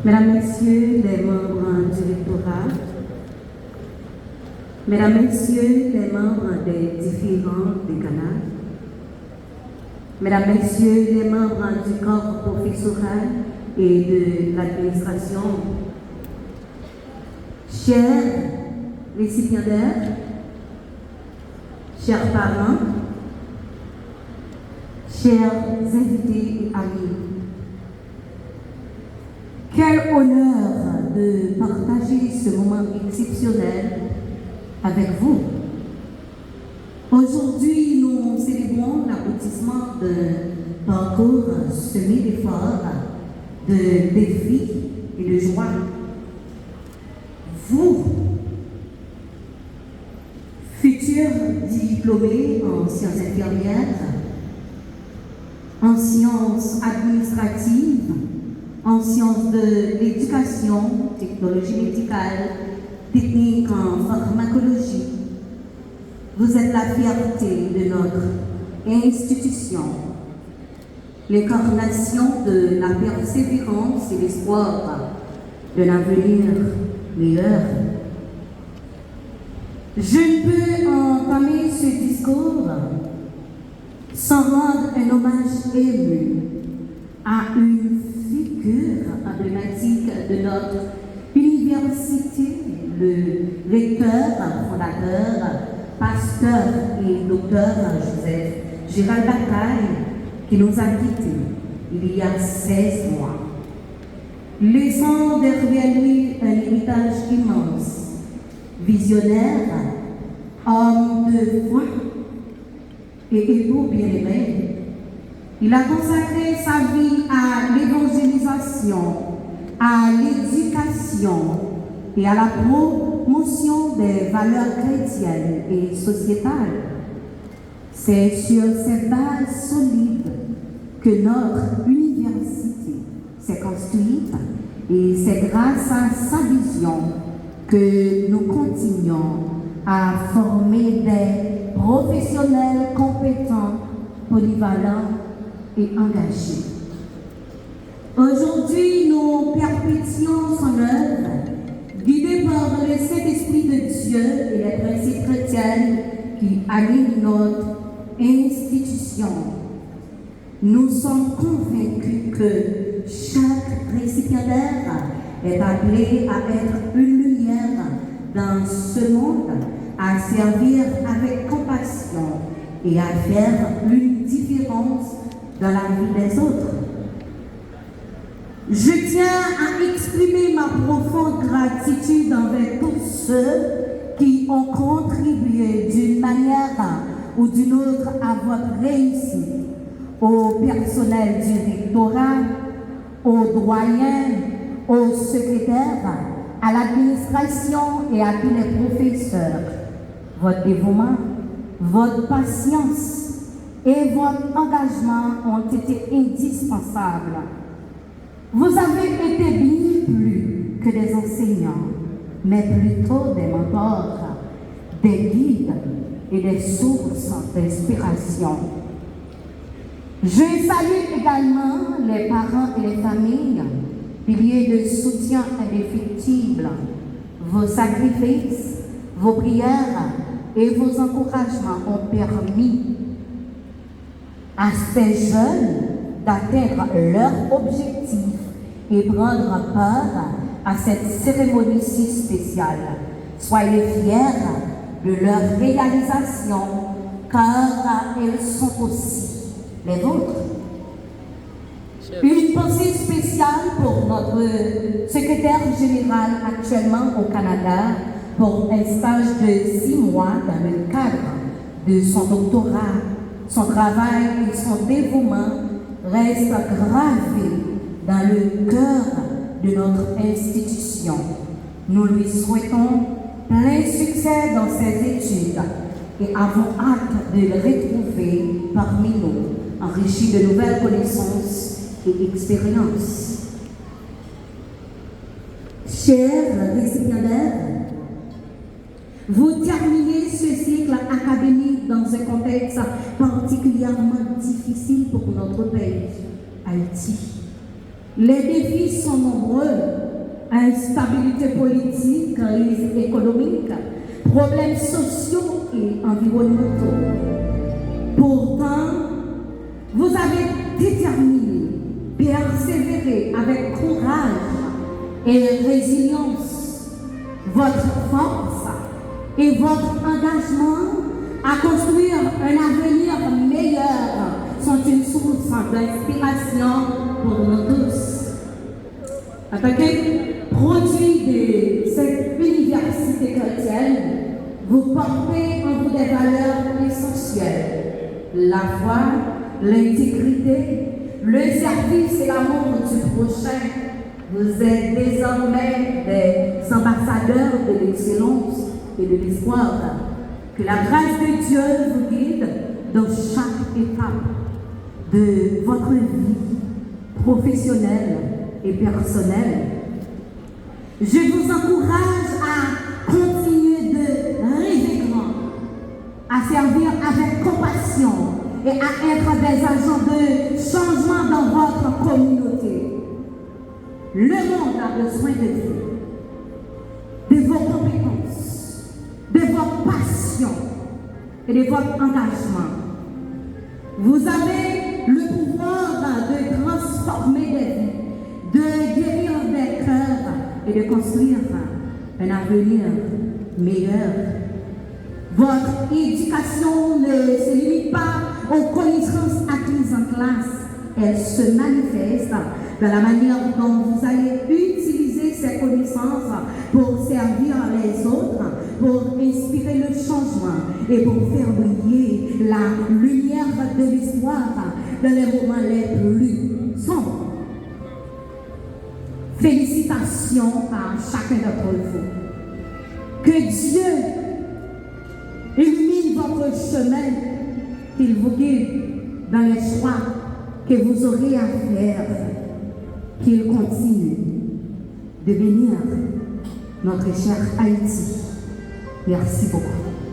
Mesdames, Messieurs les membres du rectorat, Mesdames, Messieurs les membres des différents décanats, Mesdames, Messieurs les membres du corps professoral et de l'administration, chers récipiendaires, chers parents, chers invités et amis, quel honneur de partager ce moment exceptionnel avec vous. Aujourd'hui, nous célébrons l'aboutissement d'un parcours semé d'efforts, de défis et de joie. Vous, futurs diplômés en sciences infirmières, en sciences administratives, en sciences de l'éducation, technologie médicale, technique en pharmacologie. Vous êtes la fierté de notre institution, l'incarnation de la persévérance et l'espoir d'un avenir meilleur. Je ne peux entamer ce discours sans rendre un hommage ému à une figure emblématique de notre université, le recteur, fondateur, pasteur et docteur Joseph Gérald Bataille, qui nous a quittés il y a 16 mois, laissant derrière lui un héritage immense, visionnaire, homme de foi et époux bien-aimé. Il a consacré sa vie à l'évangélisation, à l'éducation et à la promotion des valeurs chrétiennes et sociétales. C'est sur cette base solide que notre université s'est construite et c'est grâce à sa vision que nous continuons à former des professionnels compétents, polyvalents et engagés. Aujourd'hui, nous perpétuons son œuvre, guidée par le Saint-Esprit de Dieu et les principes chrétiens qui animent notre institution. Nous sommes convaincus que chaque récipiendaire est appelé à être une lumière dans ce monde, à servir avec compassion et à faire une différence dans la vie des autres. Je tiens à exprimer ma profonde gratitude envers tous ceux qui ont contribué d'une manière ou d'une autre à votre réussite, au personnel du rectorat, aux doyens, aux secrétaires, à l'administration et à tous les professeurs. Votre dévouement, votre patience et votre engagement ont été indispensables. Vous avez été bien plus que des enseignants, mais plutôt des mentors, des guides et des sources d'inspiration. Je salue également les parents et les familles, piliers de soutien indéfectible. Vos sacrifices, vos prières et vos encouragements ont permis à ces jeunes d'atteindre leur objectif et prendre part à cette cérémonie si spéciale. Soyez fiers de leur réalisation, car elles sont aussi les vôtres. Une pensée spéciale pour notre secrétaire général actuellement au Canada pour un stage de 6 mois dans le cadre de son doctorat. Son travail et son dévouement restent gravés dans le cœur de notre institution. Nous lui souhaitons plein succès dans ses études et avons hâte de le retrouver parmi nous, enrichi de nouvelles connaissances et expériences. Chers récipiendaires, vous terminez ce cycle académique dans un contexte particulièrement difficile pour notre pays, Haïti. Les défis sont nombreux. Instabilité politique, crise économique, problèmes sociaux et environnementaux. Pourtant, vous avez déterminé, persévéré avec courage et résilience votre force et votre engagement à construire un avenir meilleur sont une source d'inspiration pour nous tous. En tant que produit de cette université chrétienne, vous portez en vous des valeurs essentielles: la foi, l'intégrité, le service et l'amour du prochain. Vous êtes désormais des ambassadeurs de l'excellence et de l'espoir. Que la grâce de Dieu vous guide dans chaque étape de votre vie professionnelle et personnelle. Je vous encourage à continuer de rêver grand, à servir avec compassion et à être des agents de changement dans votre communauté. Le monde a besoin de vous, de vos compétences, de vos passions et de votre engagement. Vous avez le pouvoir de transformer des vies, de guérir des cœurs et de construire un avenir meilleur. Votre éducation ne se limite pas aux connaissances acquises en classe. Elle se manifeste dans la manière dont vous allez utiliser ces connaissances pour servir les autres, pour inspirer le changement et pour faire briller la lumière de l'espoir dans les moments les plus sombres. Félicitations à chacun d'entre vous. Que Dieu illumine votre chemin, qu'il vous guide dans les choix que vous aurez à faire, qu'il continue de bénir notre cher Haïti. Merci beaucoup.